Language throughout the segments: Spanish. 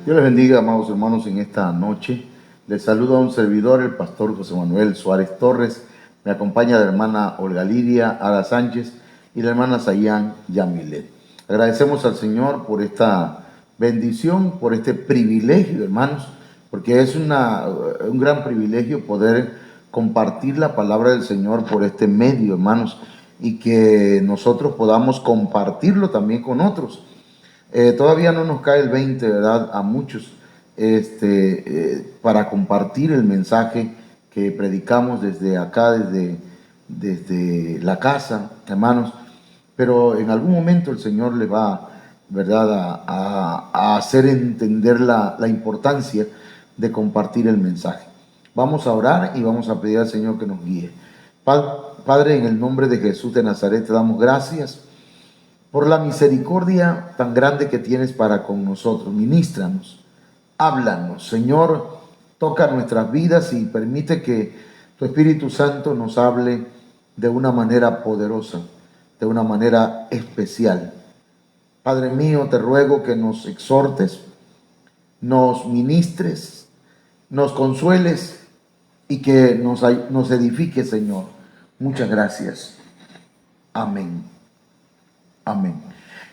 Dios les bendiga, amados hermanos, en esta noche. Les saluda un servidor, el pastor José Manuel Suárez Torres. Me acompaña la hermana Olga Lidia Ara Sánchez y la hermana Sayán Yamilet. Agradecemos al Señor por esta bendición, por este privilegio, hermanos, porque es un gran privilegio poder compartir la palabra del Señor por este medio, hermanos, y que nosotros podamos compartirlo también con otros. Todavía no nos cae el 20, ¿verdad? A muchos, para compartir el mensaje que predicamos desde acá, desde la casa, hermanos. Pero en algún momento el Señor le va, ¿verdad?, a hacer entender la importancia de compartir el mensaje. Vamos a orar y vamos a pedir al Señor que nos guíe. Padre, en el nombre de Jesús de Nazaret, te damos gracias por la misericordia tan grande que tienes para con nosotros. Ministranos, háblanos, Señor, toca nuestras vidas y permite que tu Espíritu Santo nos hable de una manera poderosa, de una manera especial. Padre mío, te ruego que nos exhortes, nos ministres, nos consueles y que nos edifiques, Señor. Muchas gracias. Amén. Amén.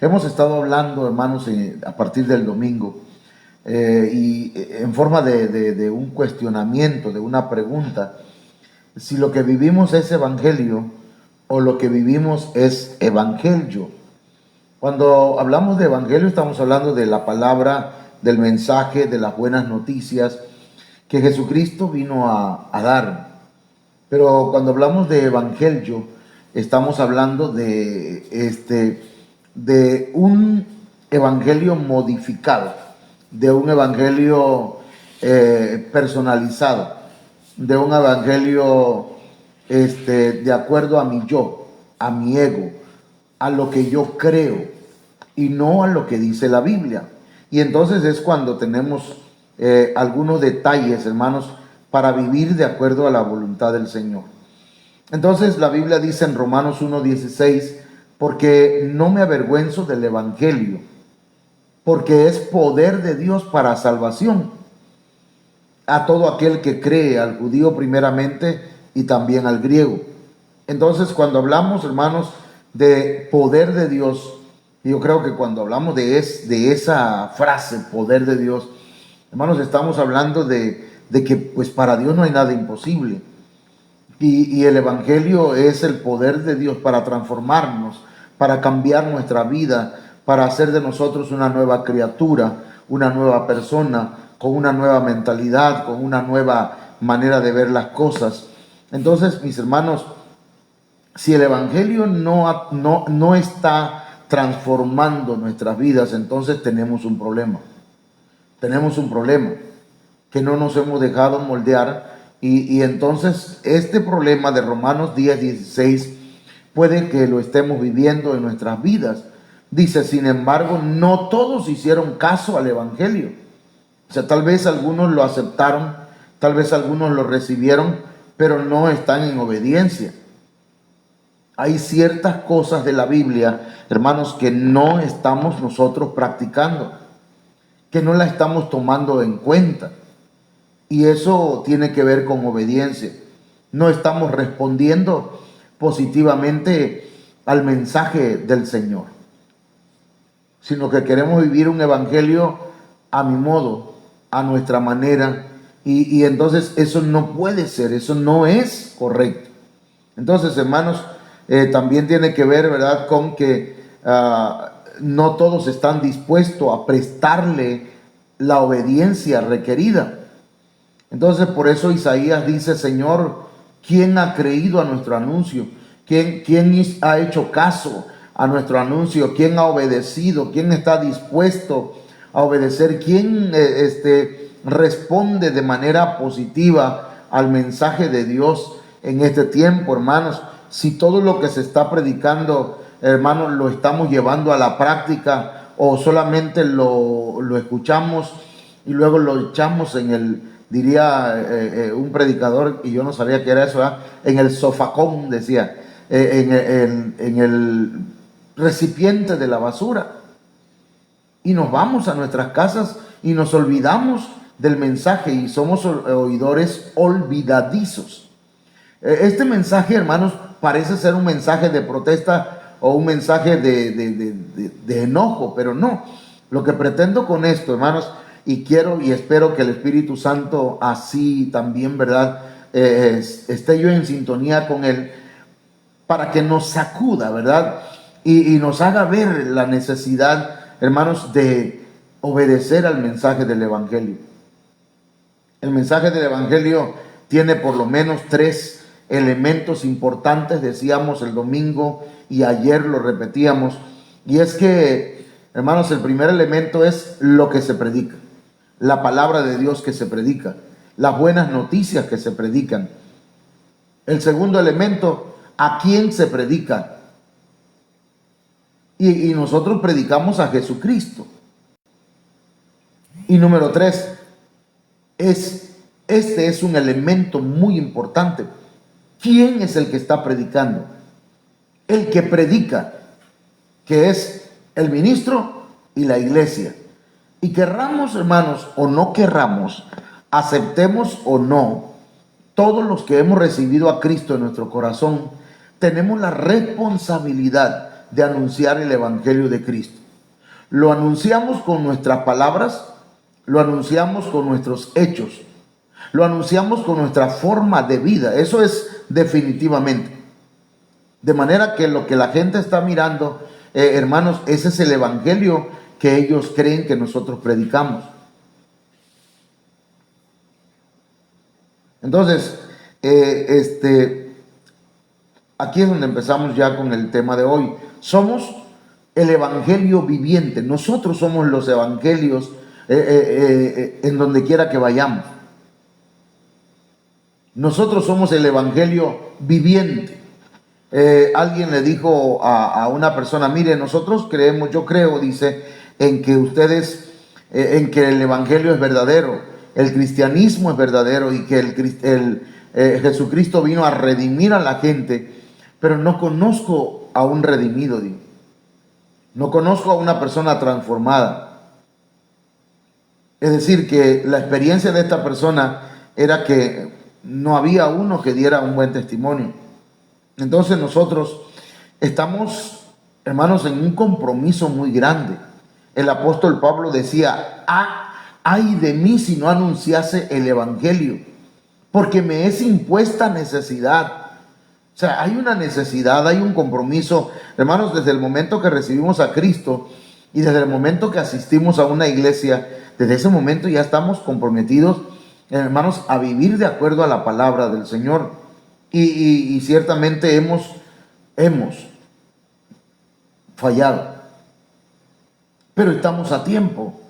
Hemos estado hablando, hermanos, a partir del domingo, y en forma de un cuestionamiento, de una pregunta, si lo que vivimos es evangelio o lo que vivimos es evangelio. Cuando hablamos de evangelio estamos hablando de la palabra, del mensaje, de las buenas noticias que Jesucristo vino a dar. Pero cuando hablamos de evangelio, estamos hablando de un evangelio modificado, de un evangelio personalizado, de un evangelio de acuerdo a mi yo, a mi ego, a lo que yo creo y no a lo que dice la Biblia. Y entonces es cuando tenemos algunos detalles, hermanos, para vivir de acuerdo a la voluntad del Señor. Entonces la Biblia dice en Romanos 1:16, porque no me avergüenzo del evangelio, porque es poder de Dios para salvación a todo aquel que cree, al judío primeramente y también al griego. Entonces cuando hablamos, hermanos, de poder de Dios, yo creo que cuando hablamos de esa frase, poder de Dios, hermanos, estamos hablando de que pues para Dios no hay nada imposible. Y el evangelio es el poder de Dios para transformarnos, para cambiar nuestra vida, para hacer de nosotros una nueva criatura, una nueva persona, con una nueva mentalidad, con una nueva manera de ver las cosas. Entonces, mis hermanos, si el evangelio no está transformando nuestras vidas, entonces tenemos un problema. Tenemos un problema, que no nos hemos dejado moldear. Y entonces este problema de Romanos 10:16 puede que lo estemos viviendo en nuestras vidas. Dice, sin embargo, no todos hicieron caso al evangelio. O sea, tal vez algunos lo aceptaron, tal vez algunos lo recibieron, pero no están en obediencia. Hay ciertas cosas de la Biblia, hermanos, que no estamos nosotros practicando, que no la estamos tomando en cuenta. Y eso tiene que ver con obediencia. No estamos respondiendo positivamente al mensaje del Señor, sino que queremos vivir un evangelio a mi modo, a nuestra manera. Y entonces eso no puede ser, eso no es correcto. Entonces, hermanos, también tiene que ver, ¿verdad?, con que no todos están dispuestos a prestarle la obediencia requerida. Entonces, por eso Isaías dice, Señor, ¿quién ha creído a nuestro anuncio? ¿Quién ha hecho caso a nuestro anuncio? ¿Quién ha obedecido? ¿Quién está dispuesto a obedecer? ¿Quién responde de manera positiva al mensaje de Dios en este tiempo, hermanos? Si todo lo que se está predicando, hermanos, lo estamos llevando a la práctica o solamente lo escuchamos y luego lo echamos en el, diría un predicador, y yo no sabía que era eso, ¿verdad? En el sofacón, decía, en el recipiente de la basura. Y nos vamos a nuestras casas y nos olvidamos del mensaje y somos oidores olvidadizos. Este mensaje, hermanos, parece ser un mensaje de protesta o un mensaje de enojo, pero no. Lo que pretendo con esto, hermanos, y quiero y espero que el Espíritu Santo así también, ¿verdad? Esté yo en sintonía con Él, para que nos sacuda, ¿verdad? Y nos haga ver la necesidad, hermanos, de obedecer al mensaje del Evangelio. El mensaje del Evangelio tiene por lo menos 3 elementos importantes, decíamos el domingo y ayer lo repetíamos, y es que, hermanos, el primer elemento es lo que se predica, la palabra de Dios que se predica, las buenas noticias que se predican. El segundo elemento, a quién se predica. Y nosotros predicamos a Jesucristo. Y número 3, este es un elemento muy importante. ¿Quién es el que está predicando? El que predica, que es el ministro y la iglesia. Y querramos, hermanos, o no querramos, aceptemos o no, todos los que hemos recibido a Cristo en nuestro corazón, tenemos la responsabilidad de anunciar el Evangelio de Cristo. Lo anunciamos con nuestras palabras, lo anunciamos con nuestros hechos, lo anunciamos con nuestra forma de vida. Eso es definitivamente. De manera que lo que la gente está mirando, hermanos, ese es el Evangelio que ellos creen que nosotros predicamos. Entonces, aquí es donde empezamos ya con el tema de hoy. Somos el evangelio viviente. Nosotros somos los evangelios en donde quiera que vayamos. Nosotros somos el evangelio viviente. Alguien le dijo a una persona, mire, nosotros creemos, yo creo, dice, en que ustedes, en que el evangelio es verdadero, el cristianismo es verdadero y que Jesucristo vino a redimir a la gente, pero no conozco a un redimido, digo. No conozco a una persona transformada. Es decir, que la experiencia de esta persona era que no había uno que diera un buen testimonio. Entonces nosotros estamos, hermanos, en un compromiso muy grande. El apóstol Pablo decía, ay de mí si no anunciase el evangelio, porque me es impuesta necesidad. O sea, hay una necesidad, hay un compromiso. Hermanos, desde el momento que recibimos a Cristo y desde el momento que asistimos a una iglesia, desde ese momento ya estamos comprometidos, hermanos, a vivir de acuerdo a la palabra del Señor. Y ciertamente hemos fallado, pero estamos a tiempo.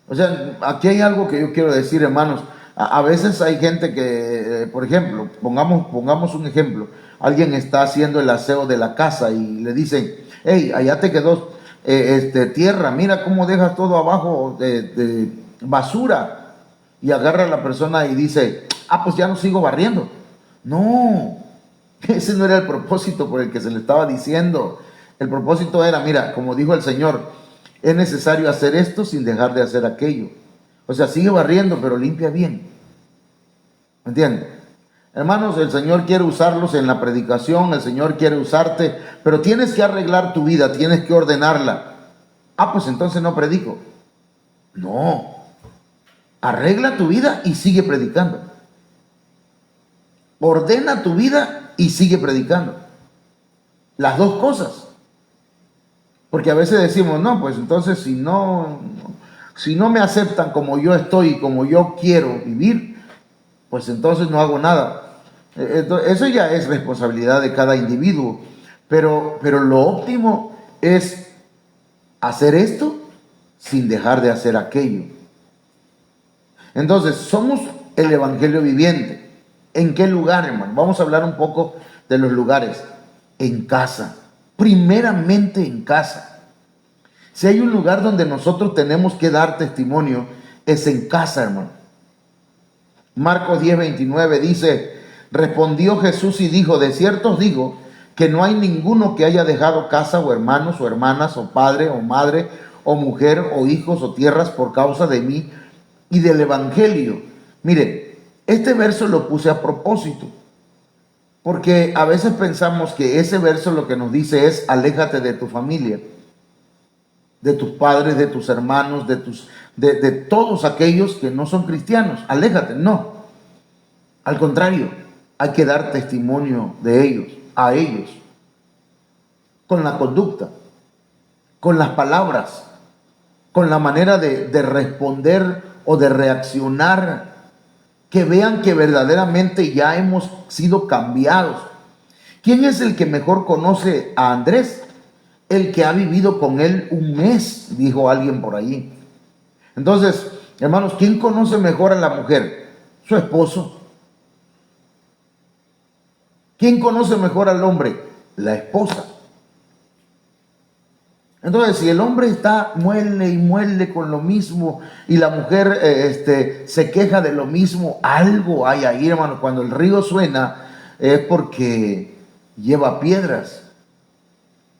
O sea, aquí hay algo que yo quiero decir, hermanos. A veces hay gente que, por ejemplo, pongamos un ejemplo. Alguien está haciendo el aseo de la casa y le dicen, hey, allá te quedó tierra, mira cómo dejas todo abajo de basura. Y agarra a la persona y dice, pues ya no sigo barriendo. No, ese no era el propósito por el que se le estaba diciendo. El propósito era, mira, como dijo el Señor, es necesario hacer esto sin dejar de hacer aquello. O sea, sigue barriendo, pero limpia bien. ¿Me entiendes? Hermanos, el Señor quiere usarlos en la predicación, el Señor quiere usarte, pero tienes que arreglar tu vida, tienes que ordenarla. Pues entonces no predico. No, arregla tu vida y sigue predicando. Ordena tu vida y sigue predicando. Las dos cosas. Porque a veces decimos, no, pues entonces si no me aceptan como yo estoy, como yo quiero vivir, pues entonces no hago nada. Eso ya es responsabilidad de cada individuo. Pero lo óptimo es hacer esto sin dejar de hacer aquello. Entonces, somos el evangelio viviente. ¿En qué lugar, hermano? Vamos a hablar un poco de los lugares. En casa. Primeramente en casa. Si hay un lugar donde nosotros tenemos que dar testimonio, es en casa, hermano. Marcos 10:29 dice: respondió Jesús y dijo, de cierto os digo que no hay ninguno que haya dejado casa o hermanos o hermanas o padre o madre o mujer o hijos o tierras por causa de mí y del evangelio. Mire, este verso lo puse a propósito, porque a veces pensamos que ese verso lo que nos dice es: aléjate de tu familia, de tus padres, de tus hermanos, de todos aquellos que no son cristianos. Aléjate. No, al contrario, hay que dar testimonio de ellos, a ellos, con la conducta, con las palabras, con la manera de responder o de reaccionar, que vean que verdaderamente ya hemos sido cambiados. ¿Quién es el que mejor conoce a Andrés? El que ha vivido con él un mes, dijo alguien por allí. Entonces, hermanos, ¿quién conoce mejor a la mujer? Su esposo. ¿Quién conoce mejor al hombre? La esposa. Entonces, si el hombre está muele y muele con lo mismo y la mujer se queja de lo mismo, algo hay ahí, hermano. Cuando el río suena es porque lleva piedras.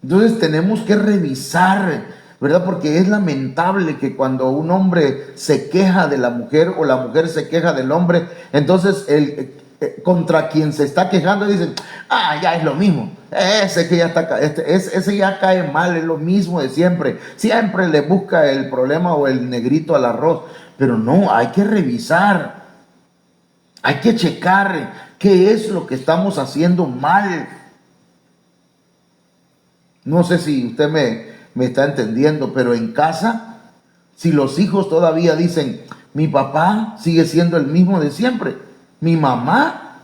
Entonces tenemos que revisar, ¿verdad? Porque es lamentable que cuando un hombre se queja de la mujer o la mujer se queja del hombre, entonces contra quien se está quejando dicen: ya es lo mismo, ese que ya está, ese ya cae mal, es lo mismo de siempre, siempre le busca el problema o el negrito al arroz. Pero no, hay que revisar, hay que checar qué es lo que estamos haciendo mal. No sé si usted me está entendiendo, pero en casa, si los hijos todavía dicen: mi papá sigue siendo el mismo de siempre, mi mamá,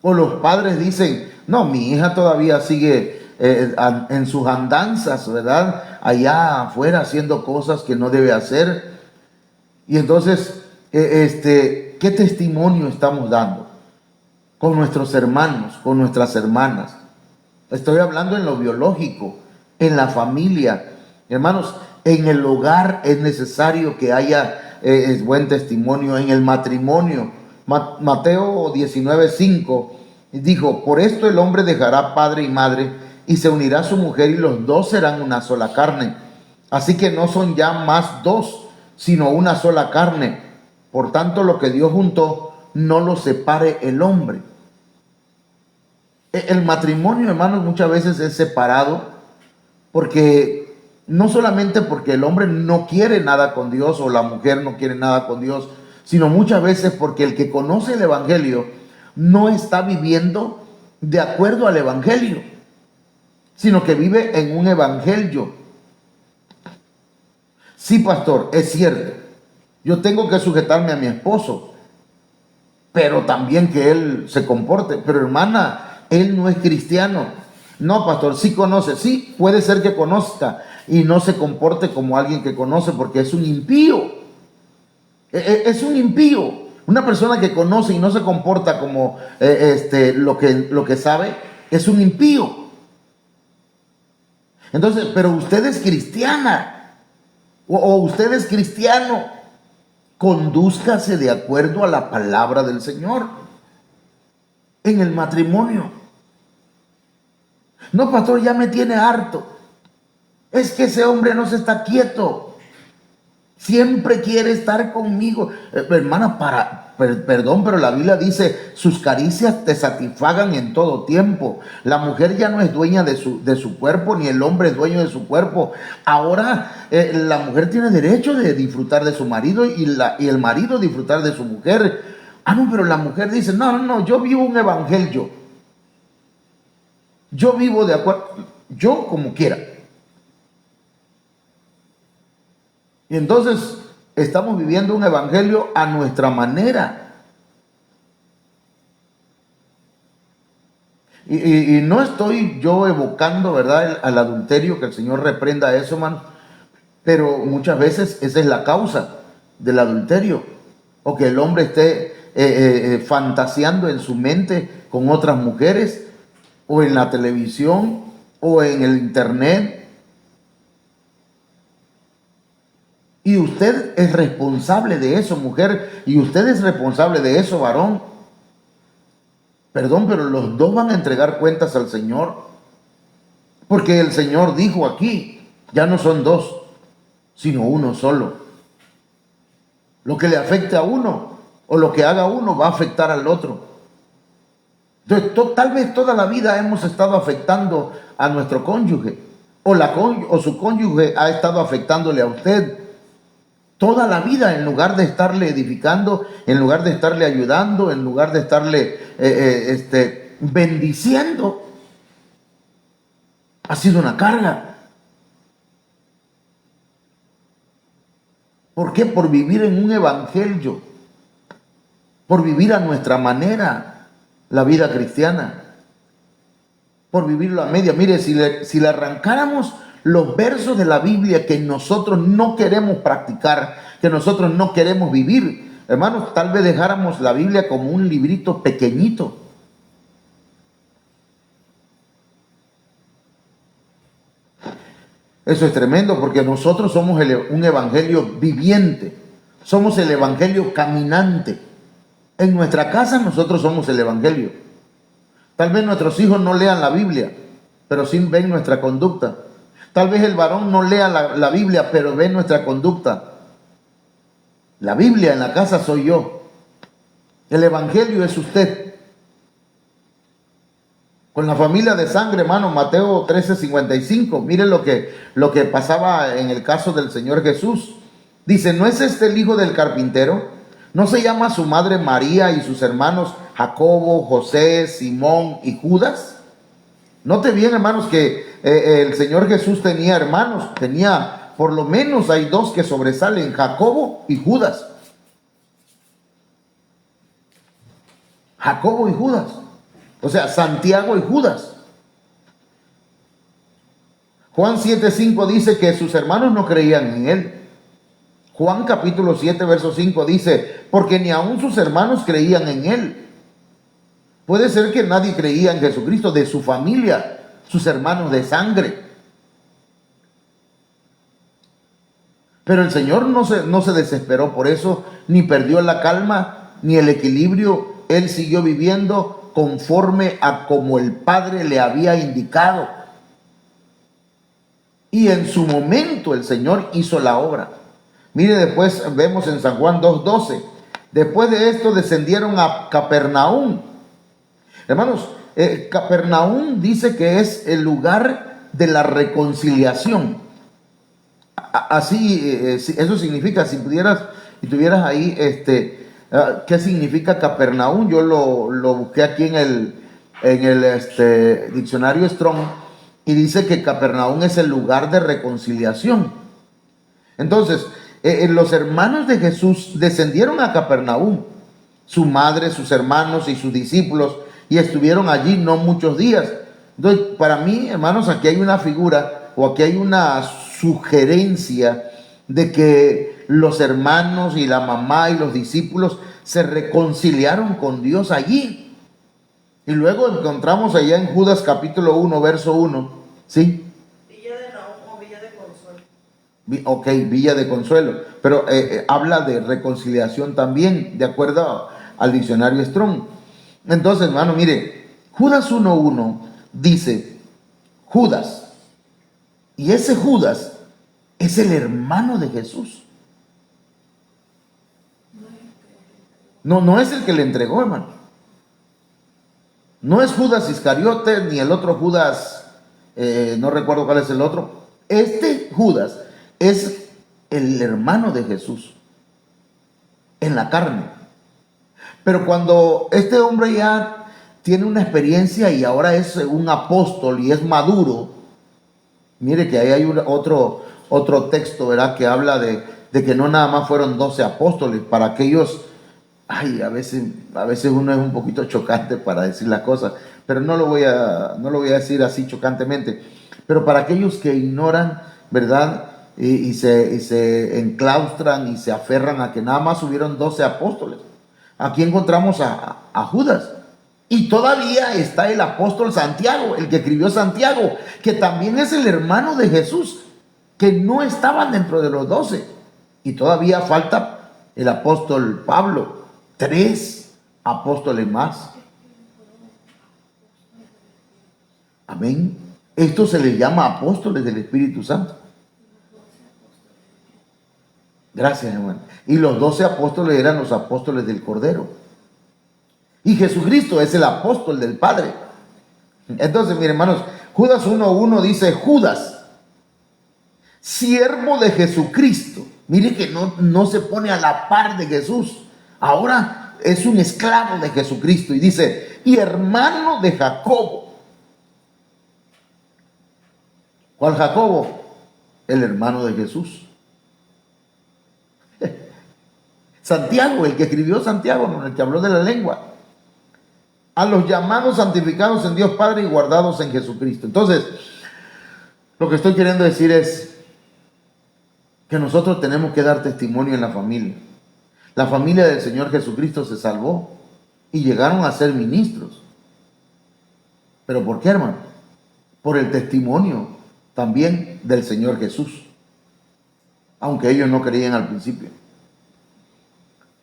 o los padres dicen: no, mi hija todavía sigue en sus andanzas, ¿verdad? Allá afuera haciendo cosas que no debe hacer. Y entonces, ¿qué testimonio estamos dando con nuestros hermanos, con nuestras hermanas? Estoy hablando en lo biológico, en la familia. Hermanos, en el hogar es necesario que haya buen testimonio. En el matrimonio, Mateo 19:5 dijo: por esto el hombre dejará padre y madre y se unirá a su mujer y los dos serán una sola carne. Así que no son ya más dos, sino una sola carne. Por tanto, lo que Dios juntó, no lo separe el hombre. El matrimonio, hermanos, muchas veces es separado porque no solamente porque el hombre no quiere nada con Dios o la mujer no quiere nada con Dios, sino muchas veces porque el que conoce el evangelio no está viviendo de acuerdo al evangelio, sino que vive en un evangelio. Sí, pastor, es cierto, yo tengo que sujetarme a mi esposo, pero también que él se comporte. Pero hermana, él no es cristiano. No, pastor, sí conoce. Sí, puede ser que conozca y no se comporte como alguien que conoce, porque es un impío. Es un impío. Una persona que conoce y no se comporta como lo que sabe, es un impío. Entonces, pero usted es cristiana o usted es cristiano, condúzcase de acuerdo a la palabra del Señor en el matrimonio. No, pastor, ya me tiene harto. Es que ese hombre no se está quieto. Siempre quiere estar conmigo. Hermana, perdón, pero la Biblia dice: sus caricias te satisfagan en todo tiempo. La mujer ya no es dueña de su cuerpo, ni el hombre es dueño de su cuerpo. Ahora la mujer tiene derecho de disfrutar de su marido y el marido disfrutar de su mujer. No, pero la mujer dice: no, yo vivo un evangelio. Yo vivo de acuerdo, yo como quiera. Y entonces estamos viviendo un evangelio a nuestra manera. Y no estoy yo evocando, ¿verdad?, al adulterio, que el Señor reprenda eso, hermano. Pero muchas veces esa es la causa. del adulterio, o que el hombre esté fantaseando en su mente con otras mujeres, o en la televisión, o en el internet. Y usted es responsable de eso, mujer, y usted es responsable de eso, varón. Perdón, pero los dos van a entregar cuentas al Señor, porque el Señor dijo aquí, ya no son dos, sino uno solo. Lo que le afecte a uno o lo que haga uno va a afectar al otro. Entonces, tal vez toda la vida hemos estado afectando a nuestro cónyuge, o su cónyuge ha estado afectándole a usted. Toda la vida, en lugar de estarle edificando, en lugar de estarle ayudando, en lugar de estarle bendiciendo, ha sido una carga. ¿Por qué? Por vivir en un evangelio, por vivir a nuestra manera la vida cristiana, por vivirlo a media. Mire, si le arrancáramos los versos de la Biblia que nosotros no queremos practicar, que nosotros no queremos vivir, hermanos, tal vez dejáramos la Biblia como un librito pequeñito. Eso es tremendo, porque nosotros somos un evangelio viviente, somos el evangelio caminante. En nuestra casa nosotros somos el evangelio. Tal vez nuestros hijos no lean la Biblia, pero sí ven nuestra conducta. Tal vez el varón no lea la Biblia, pero ve nuestra conducta. La Biblia en la casa soy yo. El evangelio es usted. Con la familia de sangre, hermano, Mateo 13:55. Miren lo que pasaba en el caso del Señor Jesús. Dice, ¿no es este el hijo del carpintero? ¿No se llama su madre María y sus hermanos Jacobo, José, Simón y Judas? Note bien, hermanos, que el Señor Jesús tenía hermanos. Tenía, por lo menos hay dos que sobresalen, Jacobo y Judas. Jacobo y Judas. O sea, Santiago y Judas. Juan 7:5 dice que sus hermanos no creían en él. Juan capítulo 7, verso 5 dice, porque ni aun sus hermanos creían en él. Puede ser que nadie creía en Jesucristo de su familia, sus hermanos de sangre. Pero el Señor no se desesperó por eso, ni perdió la calma, ni el equilibrio. Él siguió viviendo conforme a como el Padre le había indicado. Y en su momento el Señor hizo la obra. Mire, después vemos en San Juan 2:12. Después de esto descendieron a Capernaum. Hermanos, Capernaum dice que es el lugar de la reconciliación. Así, eso significa, si tuvieras ahí, ¿qué significa Capernaum? Yo lo busqué aquí en el diccionario Strong, y dice que Capernaum es el lugar de reconciliación. Entonces, los hermanos de Jesús descendieron a Capernaum, su madre, sus hermanos y sus discípulos, y estuvieron allí no muchos días. Entonces, para mí, hermanos, aquí hay una figura, o aquí hay una sugerencia de que los hermanos y la mamá y los discípulos se reconciliaron con Dios allí. Y luego encontramos allá en Judas capítulo 1, verso 1, ¿sí? Villa de Nahum o Villa de Consuelo. Ok, Villa de Consuelo, pero habla de reconciliación también, de acuerdo al diccionario Strong. Entonces, hermano, mire, Judas 1:1 dice, Judas, y ese Judas es el hermano de Jesús. No es el que le entregó, hermano. No es Judas Iscariote, ni el otro Judas, no recuerdo cuál es el otro. Este Judas es el hermano de Jesús en la carne. Pero cuando este hombre ya tiene una experiencia y ahora es un apóstol y es maduro, mire que ahí hay otro texto, ¿verdad?, que habla de que no nada más fueron 12 apóstoles. Para aquellos, a veces uno es un poquito chocante para decir las cosas, pero no lo voy a decir así chocantemente. Pero para aquellos que ignoran, ¿verdad?, y se enclaustran y se aferran a que nada más hubieron 12 apóstoles. Aquí encontramos a Judas. Y todavía está el apóstol Santiago, el que escribió Santiago, que también es el hermano de Jesús, que no estaban dentro de los 12. Y todavía falta el apóstol Pablo, 3 apóstoles más. Amén. Esto se les llama apóstoles del Espíritu Santo. Gracias, hermano. Y los 12 apóstoles eran los apóstoles del Cordero. Y Jesucristo es el apóstol del Padre. Entonces, miren, hermanos, Judas 1:1 dice: Judas, siervo de Jesucristo. Mire que no se pone a la par de Jesús. Ahora es un esclavo de Jesucristo. Y dice: y hermano de Jacobo. ¿Cuál Jacobo? El hermano de Jesús. Santiago, el que escribió Santiago, el que habló de la lengua. A los llamados, santificados en Dios Padre y guardados en Jesucristo. Entonces, lo que estoy queriendo decir es que nosotros tenemos que dar testimonio en la familia. La familia del Señor Jesucristo se salvó y llegaron a ser ministros. ¿Pero por qué, hermano? Por el testimonio también del Señor Jesús, aunque ellos no creían al principio.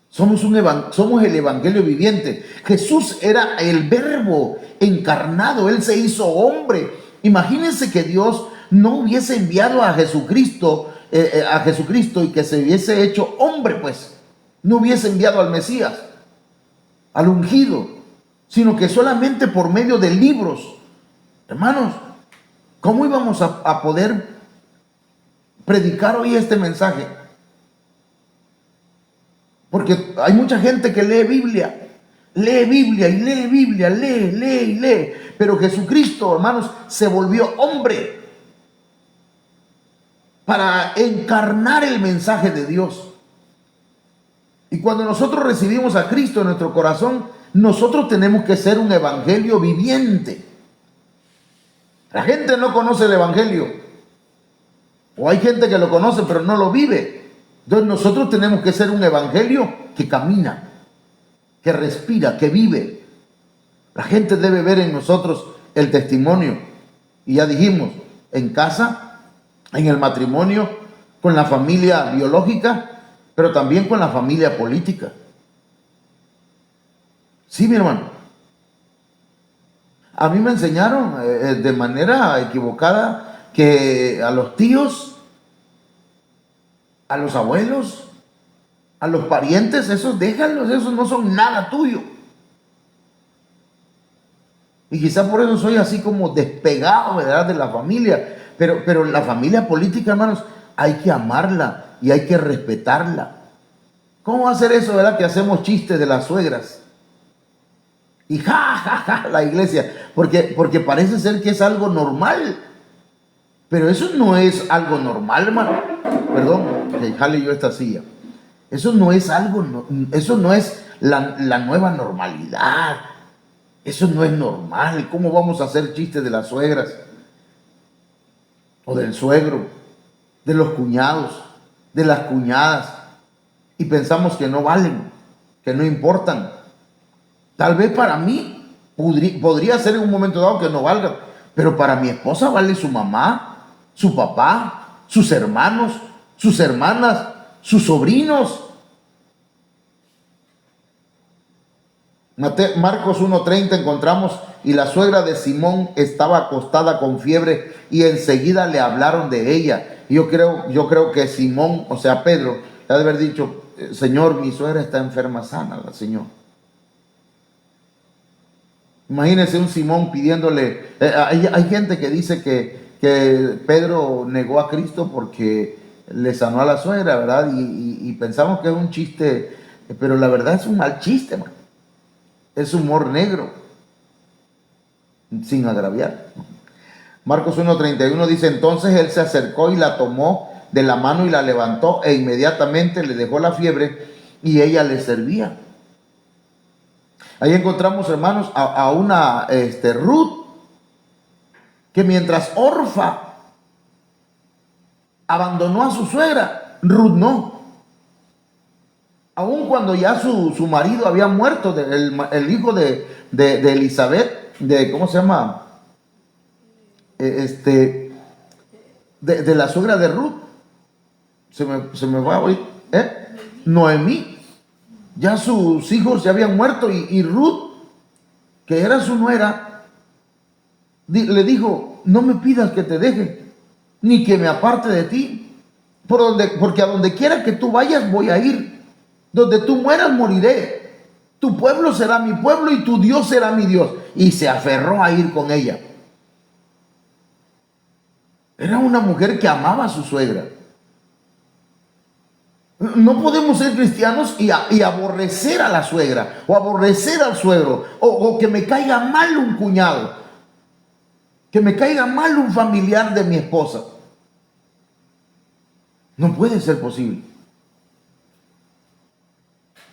Somos el evangelio viviente. Jesús era el verbo encarnado, Él se hizo hombre. Imagínense que Dios no hubiese enviado a Jesucristo y que se hubiese hecho hombre, pues no hubiese enviado al Mesías, al ungido, sino que solamente por medio de libros. Hermanos, ¿cómo íbamos a poder predicar hoy este mensaje? Porque hay mucha gente que lee Biblia y lee Biblia, lee. Pero Jesucristo, hermanos, se volvió hombre para encarnar el mensaje de Dios. Y cuando nosotros recibimos a Cristo en nuestro corazón, nosotros tenemos que ser un evangelio viviente. La gente no conoce el evangelio, o hay gente que lo conoce pero no lo vive. Entonces nosotros tenemos que ser un evangelio que camina, que respira, que vive. La gente debe ver en nosotros el testimonio. Y ya dijimos, en casa, en el matrimonio, con la familia biológica, pero también con la familia política. Sí, mi hermano. A mí me enseñaron de manera equivocada que a los tíos, a los abuelos, a los parientes, esos déjalos, esos no son nada tuyo. Y quizá por eso soy así como despegado, ¿verdad?, de la familia. Pero la familia política, hermanos, hay que amarla y hay que respetarla. ¿Cómo va a ser eso, verdad, que hacemos chistes de las suegras? Y la iglesia, porque parece ser que es algo normal. Pero eso no es algo normal, hermano. Perdón, que jale yo esta silla. Eso no es algo, eso no es la nueva normalidad. Eso no es normal. ¿Cómo vamos a hacer chistes de las suegras? O del suegro, de los cuñados, de las cuñadas. Y pensamos que no valen, que no importan. Tal vez para mí podría ser en un momento dado que no valga, pero para mi esposa vale su mamá, su papá, sus hermanos, sus hermanas, sus sobrinos. Marcos 1:30 encontramos: y la suegra de Simón estaba acostada con fiebre y enseguida le hablaron de ella. Yo creo que Simón, o sea Pedro, le ha de haber dicho: Señor, mi suegra está enferma, sánala, Señor. Imagínense un Simón pidiéndole. Hay gente que dice que Pedro negó a Cristo porque le sanó a la suegra, ¿verdad? Y pensamos que es un chiste, pero la verdad es un mal chiste, man. Es humor negro, sin agraviar. Marcos 1:31 dice: entonces él se acercó y la tomó de la mano y la levantó, e inmediatamente le dejó la fiebre y ella le servía. Ahí encontramos, hermanos, a una Ruth, que mientras Orfa abandonó a su suegra, Ruth no. Aun cuando ya su marido había muerto, el hijo de Elizabeth, ¿cómo se llama? De la suegra de Ruth, se me va a oír, Noemí, ya sus hijos se habían muerto y Ruth, que era su nuera, le dijo, no me pidas que te deje, ni que me aparte de ti, porque a donde quiera que tú vayas voy a ir. Donde tú mueras, moriré. Tu pueblo será mi pueblo y tu Dios será mi Dios. Y se aferró a ir con ella. Era una mujer que amaba a su suegra. No podemos ser cristianos y aborrecer a la suegra, o aborrecer al suegro, o que me caiga mal un cuñado, que me caiga mal un familiar de mi esposa. No puede ser posible.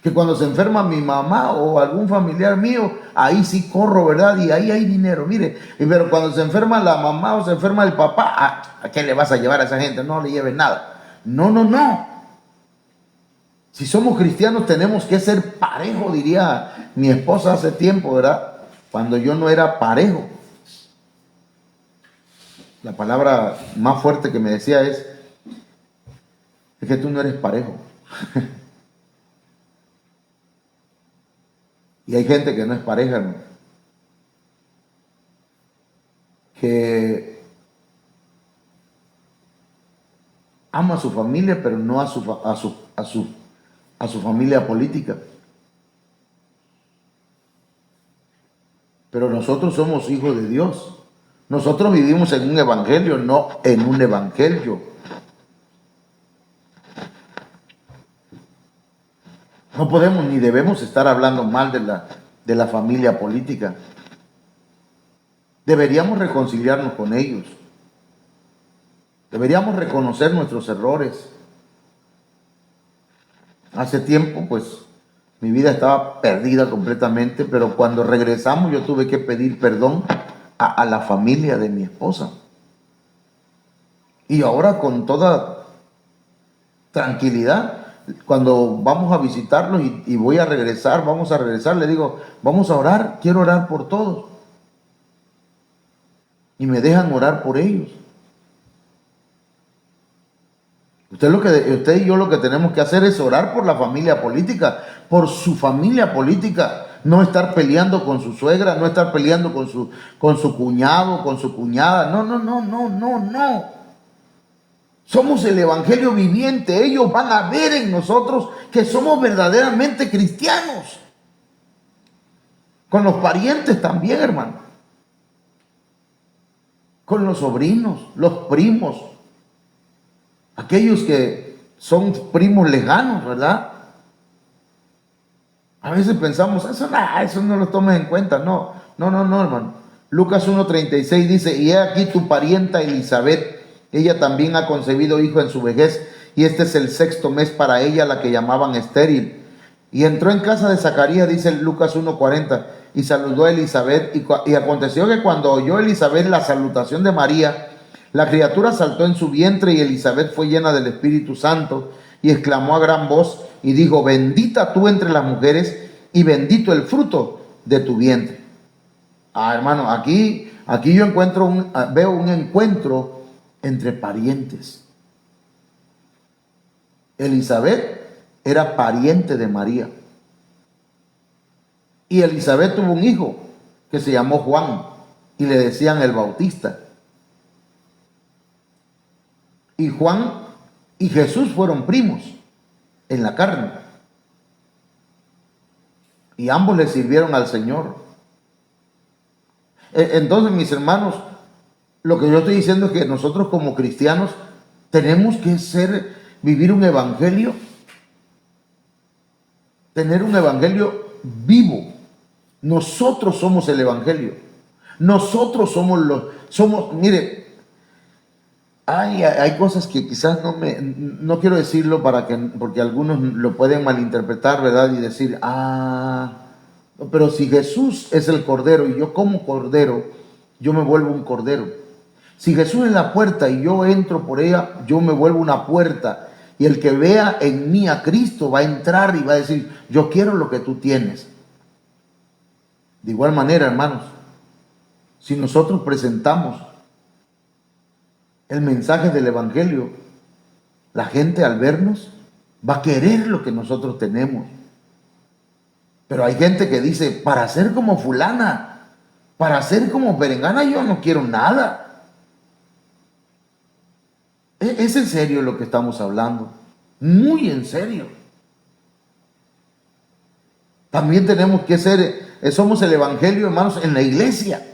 Que cuando se enferma mi mamá o algún familiar mío, ahí sí corro, ¿verdad? Y ahí hay dinero, mire. Pero cuando se enferma la mamá o se enferma el papá, ¿a qué le vas a llevar a esa gente? No le lleves nada. No. Si somos cristianos tenemos que ser parejo, diría mi esposa hace tiempo, ¿verdad? Cuando yo no era parejo. La palabra más fuerte que me decía es que tú no eres parejo. Y hay gente que no es pareja, hermano, que ama a su familia, pero no a su familia política. Pero nosotros somos hijos de Dios. Nosotros vivimos en un evangelio, no en un evangelio. No podemos ni debemos estar hablando mal de la familia política. Deberíamos reconciliarnos con ellos. Deberíamos reconocer nuestros errores. Hace tiempo, pues, mi vida estaba perdida completamente, pero cuando regresamos yo tuve que pedir perdón a la familia de mi esposa. Y ahora con toda tranquilidad, cuando vamos a visitarlos y vamos a regresar, le digo, vamos a orar, quiero orar por todos. Y me dejan orar por ellos. Usted y yo lo que tenemos que hacer es orar por la familia política, por su familia política. No estar peleando con su suegra, no estar peleando con su cuñado, con su cuñada. No. Somos el evangelio viviente. Ellos van a ver en nosotros que somos verdaderamente cristianos. Con los parientes también, hermano. Con los sobrinos, los primos. Aquellos que son primos lejanos, ¿verdad? A veces pensamos, eso no lo tomes en cuenta. No, hermano. Lucas 1:36 dice, y he aquí tu parienta Elizabeth. Ella también ha concebido hijo en su vejez, y este es el 6º mes para ella, la que llamaban estéril. Y entró en casa de Zacarías, dice Lucas 1:40, y saludó a Elizabeth. Y aconteció que cuando oyó Elizabeth la salutación de María, la criatura saltó en su vientre, y Elizabeth fue llena del Espíritu Santo, y exclamó a gran voz, y dijo, bendita tú entre las mujeres, y bendito el fruto de tu vientre. Hermano, aquí yo veo un encuentro entre parientes. Elizabeth era pariente de María. Y Elizabeth tuvo un hijo que se llamó Juan y le decían el Bautista. Y Juan y Jesús fueron primos en la carne. Y ambos le sirvieron al Señor. Entonces, mis hermanos, lo que yo estoy diciendo es que nosotros como cristianos tenemos que vivir un evangelio, tener un evangelio vivo. Nosotros somos el evangelio. Nosotros mire, hay cosas que quizás no quiero decirlo porque algunos lo pueden malinterpretar, ¿verdad? Y decir, pero si Jesús es el cordero y yo como cordero, yo me vuelvo un cordero. Si Jesús es la puerta y yo entro por ella, yo me vuelvo una puerta. Y el que vea en mí a Cristo va a entrar y va a decir, yo quiero lo que tú tienes. De igual manera, hermanos, si nosotros presentamos el mensaje del Evangelio, la gente al vernos va a querer lo que nosotros tenemos. Pero hay gente que dice, para ser como fulana, para ser como perengana, yo no quiero nada. Es en serio lo que estamos hablando, muy en serio. También tenemos que ser, somos el Evangelio, hermanos, en la iglesia.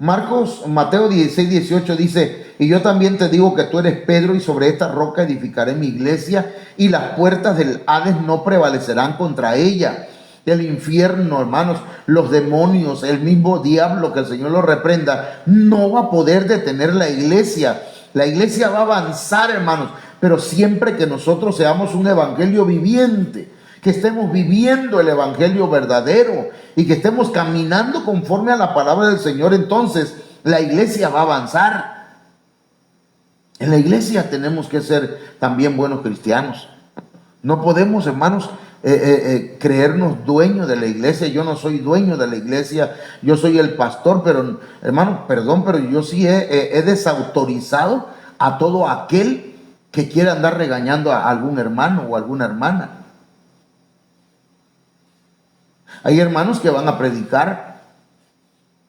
Mateo 16, 18 dice, y yo también te digo que tú eres Pedro y sobre esta roca edificaré mi iglesia y las puertas del Hades no prevalecerán contra ella. El infierno, hermanos, los demonios, el mismo diablo, que el Señor lo reprenda, no va a poder detener la iglesia. La iglesia va a avanzar, hermanos, pero siempre que nosotros seamos un evangelio viviente, que estemos viviendo el evangelio verdadero y que estemos caminando conforme a la palabra del Señor, entonces la iglesia va a avanzar. En la iglesia tenemos que ser también buenos cristianos. No podemos, hermanos, creernos dueños de la iglesia. Yo no soy dueño de la iglesia, yo soy el pastor, pero hermano, perdón, pero yo sí he desautorizado a todo aquel que quiera andar regañando a algún hermano o alguna hermana. Hay hermanos que van a predicar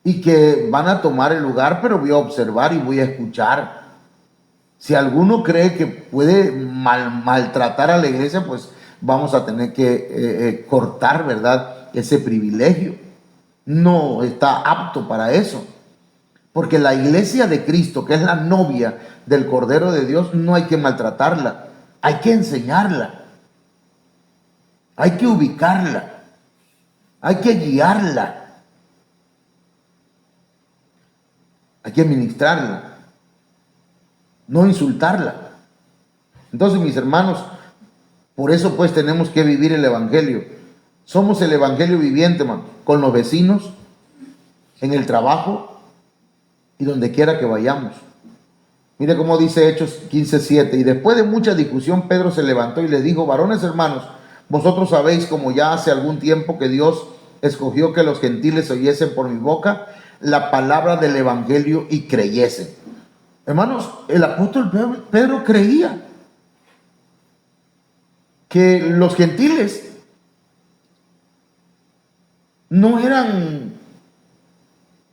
y que van a tomar el lugar, pero voy a observar y voy a escuchar. Si alguno cree que puede maltratar a la iglesia, pues vamos a tener que cortar, ¿verdad?, ese privilegio. No está apto para eso. Porque la iglesia de Cristo, que es la novia del Cordero de Dios, no hay que maltratarla. Hay que enseñarla. Hay que ubicarla. Hay que guiarla. Hay que ministrarla. No insultarla. Entonces, mis hermanos, por eso pues tenemos que vivir el evangelio. Somos el evangelio viviente, hermano, con los vecinos, en el trabajo y donde quiera que vayamos. Mire cómo dice Hechos 15:7. Y después de mucha discusión, Pedro se levantó y les dijo: varones hermanos, vosotros sabéis, como ya hace algún tiempo, que Dios escogió que los gentiles oyesen por mi boca la palabra del evangelio y creyesen. Hermanos, el apóstol Pedro creía que los gentiles no eran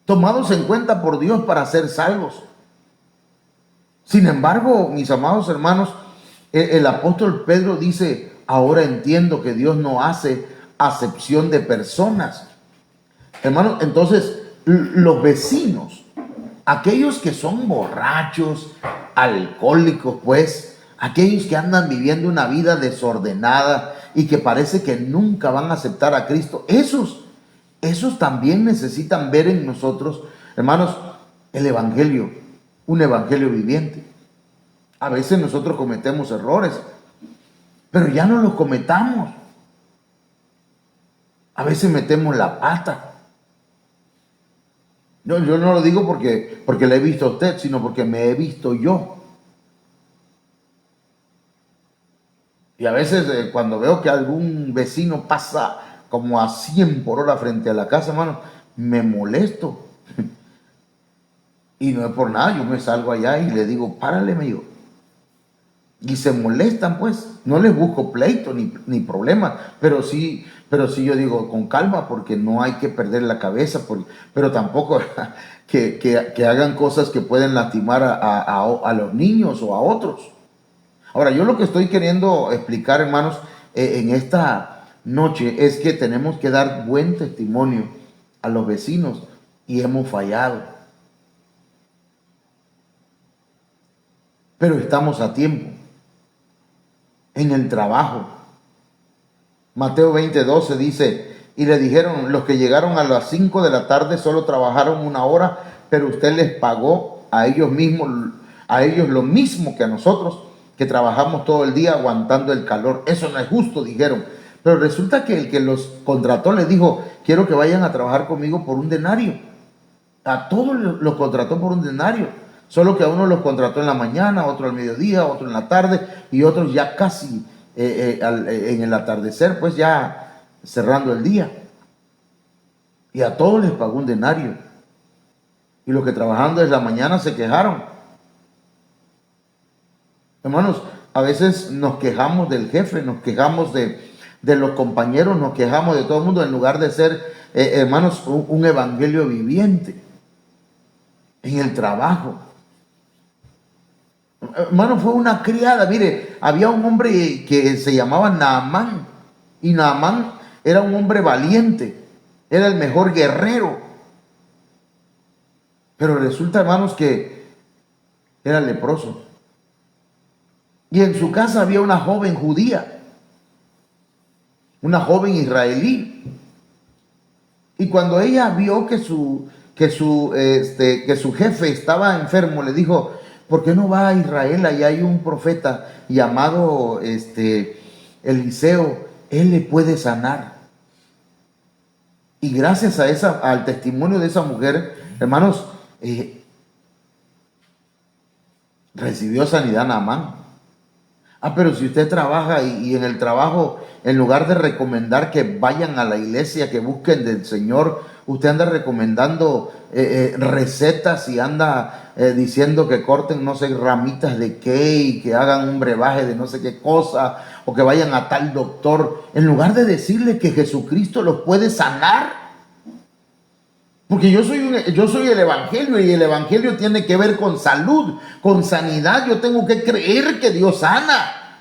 tomados en cuenta por Dios para ser salvos. Sin embargo, mis amados hermanos, el apóstol Pedro dice: ahora entiendo que Dios no hace acepción de personas. Hermanos, entonces los vecinos, aquellos que son borrachos, alcohólicos, pues, aquellos que andan viviendo una vida desordenada y que parece que nunca van a aceptar a Cristo, esos también necesitan ver en nosotros, hermanos, el evangelio, un evangelio viviente. A veces nosotros cometemos errores, pero ya no los cometamos. A veces metemos la pata. Yo no lo digo porque le he visto a usted, sino porque me he visto yo. Y a veces cuando veo que algún vecino pasa como a 100 por hora frente a la casa, hermano, me molesto. Y no es por nada, yo me salgo allá y le digo: párale, amigo. Y se molestan, pues. No les busco pleito ni problema, pero sí yo digo: con calma, porque no hay que perder la cabeza, pero tampoco que hagan cosas que pueden lastimar a los niños o a otros. Ahora, yo lo que estoy queriendo explicar, hermanos, en esta noche, es que tenemos que dar buen testimonio a los vecinos y hemos fallado. Pero estamos a tiempo. En el trabajo, Mateo 20:12 dice: y le dijeron: los que llegaron a las 5 de la tarde solo trabajaron 1 hora, pero usted les pagó a ellos lo mismo que a nosotros, que trabajamos todo el día aguantando el calor. Eso no es justo, dijeron. Pero resulta que el que los contrató les dijo: quiero que vayan a trabajar conmigo por 1 denario. A todos los contrató por 1 denario. Solo que a uno los contrató en la mañana, otro al mediodía, otro en la tarde y otros ya casi en el atardecer, pues ya cerrando el día. Y a todos les pagó un denario. Y los que trabajaban desde la mañana se quejaron. Hermanos, a veces nos quejamos del jefe, nos quejamos de los compañeros, nos quejamos de todo el mundo en lugar de ser, hermanos, un evangelio viviente en el trabajo. Hermano, fue una criada. Mire, había un hombre que se llamaba Naamán, y Naamán era un hombre valiente, era el mejor guerrero, pero resulta, hermanos, que era leproso. Y en su casa había una joven judía, una joven israelí, y cuando ella vio que su jefe estaba enfermo, le dijo: ¿por qué no va a Israel? Allá hay un profeta llamado Eliseo, él le puede sanar. Y gracias al testimonio de esa mujer, hermanos, recibió sanidad Naamán. Pero si usted trabaja y en el trabajo, en lugar de recomendar que vayan a la iglesia, que busquen del Señor, usted anda recomendando recetas y anda diciendo que corten, no sé, ramitas de qué, y que hagan un brebaje de no sé qué cosa, o que vayan a tal doctor, en lugar de decirle que Jesucristo los puede sanar. Porque yo soy el evangelio, y el evangelio tiene que ver con salud, con sanidad. Yo tengo que creer que Dios sana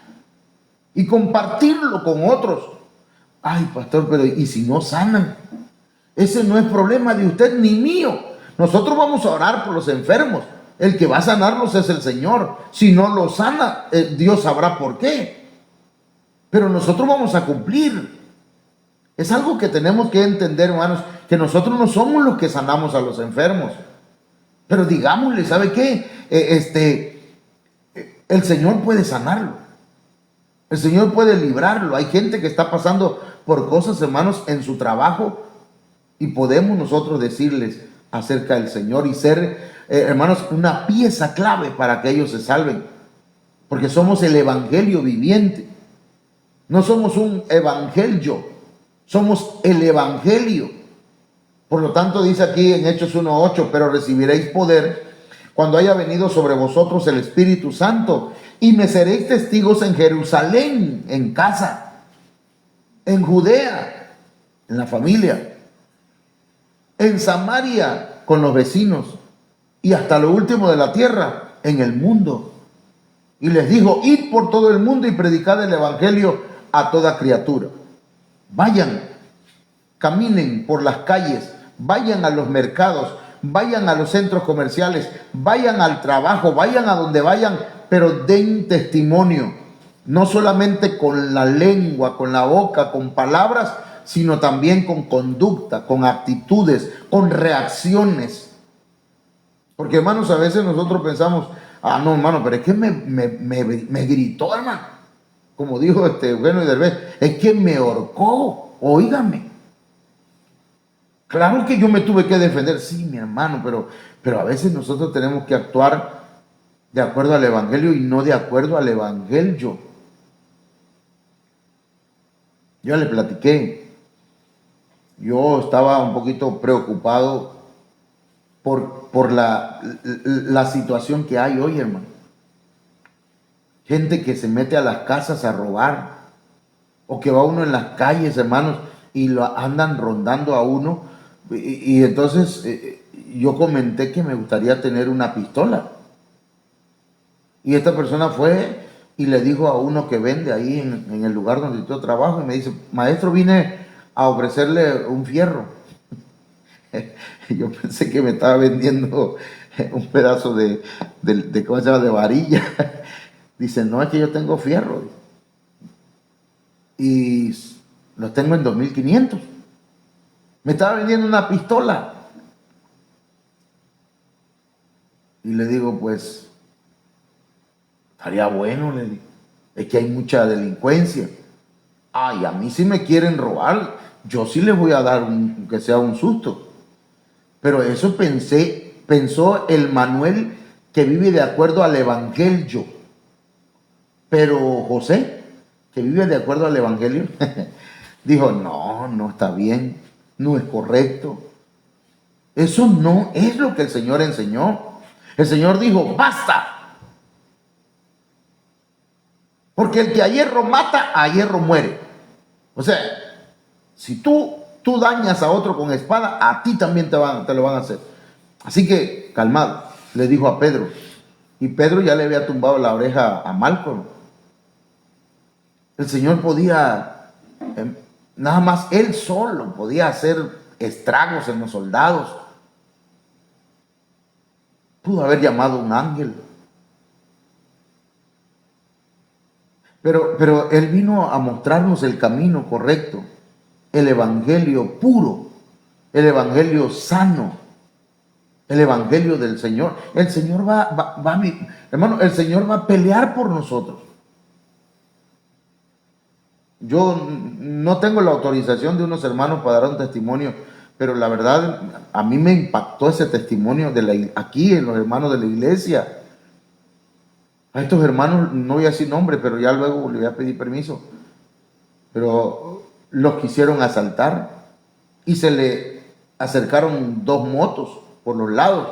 y compartirlo con otros. Ay, pastor, pero ¿y si no sanan? Ese no es problema de usted ni mío. Nosotros vamos a orar por los enfermos. El que va a sanarlos es el Señor. Si no los sana, Dios sabrá por qué. Pero nosotros vamos a cumplir. Es algo que tenemos que entender, hermanos, que nosotros no somos los que sanamos a los enfermos. Pero digámosle, ¿sabe qué? El Señor puede sanarlo. El Señor puede librarlo. Hay gente que está pasando por cosas, hermanos, en su trabajo, y podemos nosotros decirles acerca del Señor y ser, hermanos, una pieza clave para que ellos se salven. Porque somos el evangelio viviente. No somos un evangelio. Somos el evangelio. Por lo tanto, dice aquí en Hechos 1:8: pero recibiréis poder cuando haya venido sobre vosotros el Espíritu Santo, y me seréis testigos en Jerusalén, en casa, en Judea, en la familia, en Samaria, con los vecinos, y hasta lo último de la tierra, en el mundo. Y les dijo: id por todo el mundo y predicad el evangelio a toda criatura. Vayan, caminen por las calles, vayan a los mercados, vayan a los centros comerciales, vayan al trabajo, vayan a donde vayan, pero den testimonio, no solamente con la lengua, con la boca, con palabras, sino también con conducta, con actitudes, con reacciones. Porque, hermanos, a veces nosotros pensamos: no, hermano, pero es que me gritó, hermano. Como dijo Eugenio Derbez, es que me ahorcó. Óigame. Claro que yo me tuve que defender. Sí, mi hermano, pero a veces nosotros tenemos que actuar de acuerdo al evangelio y no de acuerdo al evangelio. Yo le platiqué. Yo estaba un poquito preocupado por la situación que hay hoy, hermano. Gente que se mete a las casas a robar, o que va uno en las calles, hermanos, y lo andan rondando a uno. Y entonces yo comenté que me gustaría tener una pistola. Y esta persona fue y le dijo a uno que vende ahí en el lugar donde yo trabajo, y me dice: maestro, vine a ofrecerle un fierro. Yo pensé que me estaba vendiendo un pedazo de ¿cómo se llama?, de varilla. Dice: no, es que yo tengo fierro y los tengo en 2.500. Me estaba vendiendo una pistola. Y le digo: pues estaría bueno, le digo. Es que hay mucha delincuencia. Y a mí si me quieren robar, yo sí les voy a dar que sea un susto. Pero eso pensó el Manuel que vive de acuerdo al evangelio. Pero José, que vive de acuerdo al evangelio, dijo, no, no está bien, no es correcto. Eso no es lo que el Señor enseñó. El Señor dijo, basta. Porque el que a hierro mata, a hierro muere. O sea, si tú dañas a otro con espada, a ti también te lo van a hacer. Así que, calmado, le dijo a Pedro. Y Pedro ya le había tumbado la oreja a Malcolm. El Señor podía, nada más él solo, podía hacer estragos en los soldados. Pudo haber llamado a un ángel. Pero Él vino a mostrarnos el camino correcto, el evangelio puro, el evangelio sano, el evangelio del Señor. El Señor hermano, el Señor va a pelear por nosotros. Yo no tengo la autorización de unos hermanos para dar un testimonio, pero la verdad, a mí me impactó ese testimonio aquí en los hermanos de la iglesia. A estos hermanos, no voy a decir nombre, pero ya luego le voy a pedir permiso. Pero los quisieron asaltar y se le acercaron 2 motos por los lados,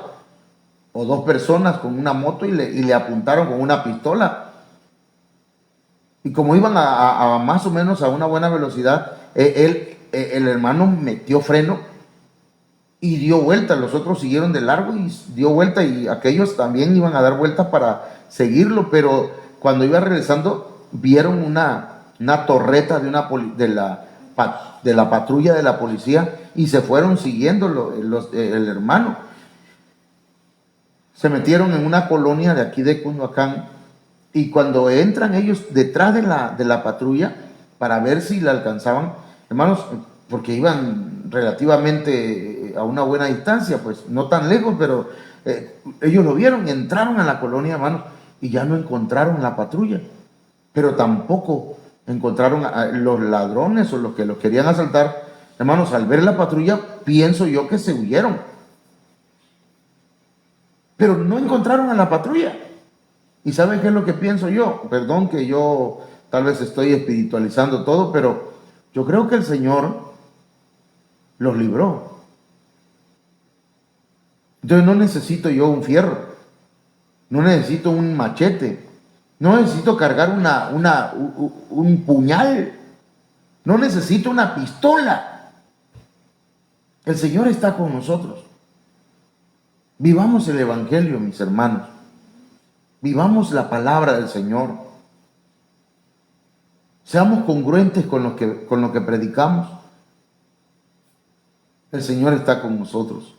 o 2 personas con una moto y le apuntaron con una pistola. Y como iban a más o menos a una buena velocidad, el hermano metió freno y dio vuelta. Los otros siguieron de largo y dio vuelta, y aquellos también iban a dar vuelta para seguirlo, pero cuando iba regresando vieron una torreta de la patrulla de la policía y se fueron siguiendo el hermano. Se metieron en una colonia de aquí de Cunduacán, y cuando entran ellos detrás de la patrulla para ver si la alcanzaban, hermanos, porque iban relativamente a una buena distancia, pues no tan lejos, pero ellos lo vieron y entraron a la colonia, hermanos, y ya no encontraron la patrulla, pero tampoco encontraron a los ladrones o los que los querían asaltar. Hermanos, al ver la patrulla, pienso yo que se huyeron, pero no encontraron a la patrulla. ¿Y saben qué es lo que pienso yo? Perdón que yo tal vez estoy espiritualizando todo, pero yo creo que el Señor los libró. Entonces no necesito yo un fierro, no necesito un machete, no necesito cargar un puñal, no necesito una pistola. El Señor está con nosotros. Vivamos el evangelio, mis hermanos. Vivamos la palabra del Señor. Seamos congruentes con lo que predicamos. El Señor está con nosotros.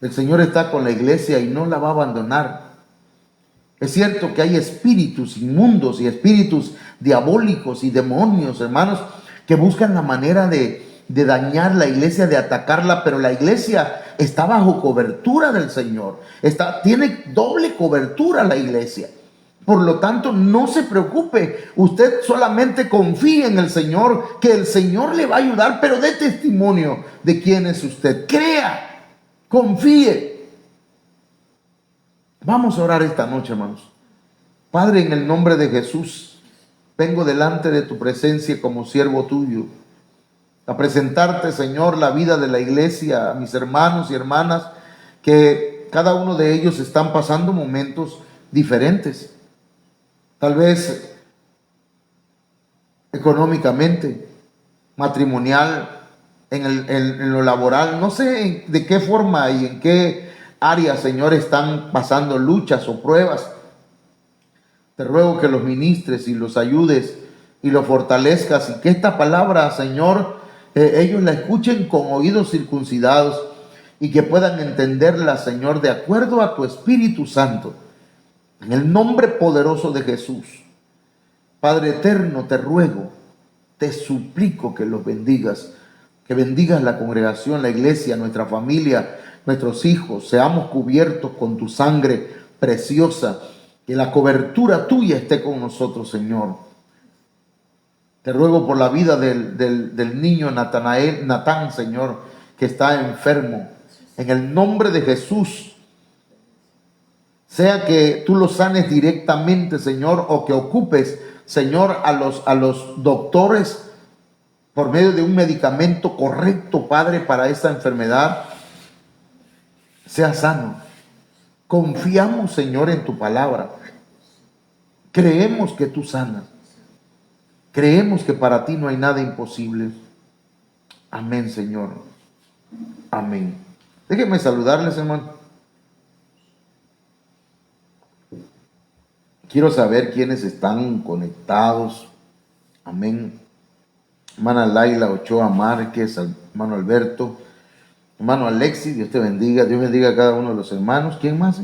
El Señor está con la iglesia y no la va a abandonar. Es cierto que hay espíritus inmundos y espíritus diabólicos y demonios, hermanos, que buscan la manera de dañar la iglesia, de atacarla, pero la iglesia está bajo cobertura del Señor. Tiene doble cobertura la iglesia. Por lo tanto, no se preocupe. Usted solamente confíe en el Señor, que el Señor le va a ayudar, pero dé testimonio de quién es usted. Crea, confíe. Vamos a orar esta noche, hermanos. Padre, en el nombre de Jesús, vengo delante de tu presencia como siervo tuyo, a presentarte, Señor, la vida de la iglesia, a mis hermanos y hermanas, que cada uno de ellos están pasando momentos diferentes. Tal vez económicamente, matrimonial, en lo laboral, no sé de qué forma y en qué área, Señor, están pasando luchas o pruebas. Te ruego que los ministres y los ayudes y los fortalezcas, y que esta palabra, Señor, ellos la escuchen con oídos circuncidados y que puedan entenderla, Señor, de acuerdo a tu Espíritu Santo. En el nombre poderoso de Jesús. Padre eterno, te ruego, te suplico que los bendigas, que bendigas la congregación, la iglesia, nuestra familia, nuestros hijos, seamos cubiertos con tu sangre preciosa, que la cobertura tuya esté con nosotros, Señor. Te ruego por la vida del niño Natán, Señor, que está enfermo. En el nombre de Jesús, sea que tú los sanes directamente, Señor, o que ocupes, Señor, a los doctores por medio de un medicamento correcto, Padre, para esta enfermedad, sea sano. Confiamos, Señor, en tu palabra. Creemos que tú sanas. Creemos que para ti no hay nada imposible. Amén, Señor. Amén. Déjenme saludarles, hermano. Quiero saber quiénes están conectados. Amén. Hermana Laila Ochoa Márquez, hermano Alberto, hermano Alexis, Dios te bendiga. Dios bendiga a cada uno de los hermanos. ¿Quién más?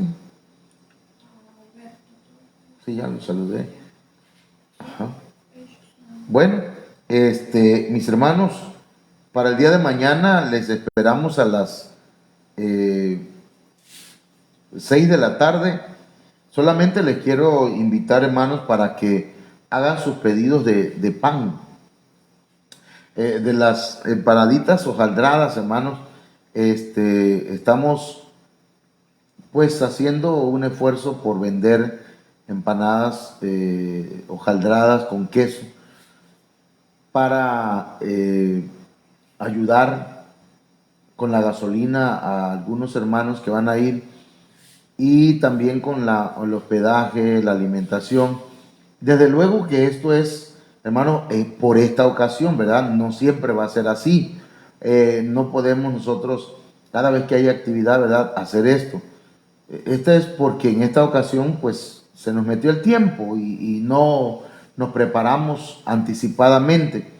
Sí, ya los saludé. Ajá. Bueno, mis hermanos, para el día de mañana les esperamos a las 6 de la tarde. Solamente les quiero invitar, hermanos, para que hagan sus pedidos de pan. De las empanaditas hojaldradas, hermanos. Estamos pues haciendo un esfuerzo por vender empanadas hojaldradas con queso para ayudar con la gasolina a algunos hermanos que van a ir, y también con el hospedaje, la alimentación. Desde luego que esto es, hermano, por esta ocasión, ¿verdad? No siempre va a ser así. No podemos nosotros, cada vez que hay actividad, ¿verdad?, hacer esto. Esta es porque en esta ocasión, pues, se nos metió el tiempo y no nos preparamos anticipadamente.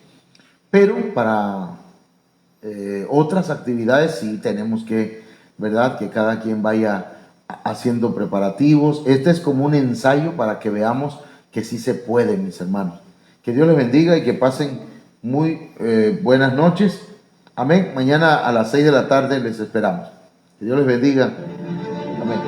Pero para otras actividades sí tenemos que, ¿verdad?, que cada quien vaya haciendo preparativos. Este es como un ensayo para que veamos que sí se puede, mis hermanos. Que Dios les bendiga y que pasen muy buenas noches. Amén. Mañana a las 6 de la tarde les esperamos. Que Dios les bendiga. Amén.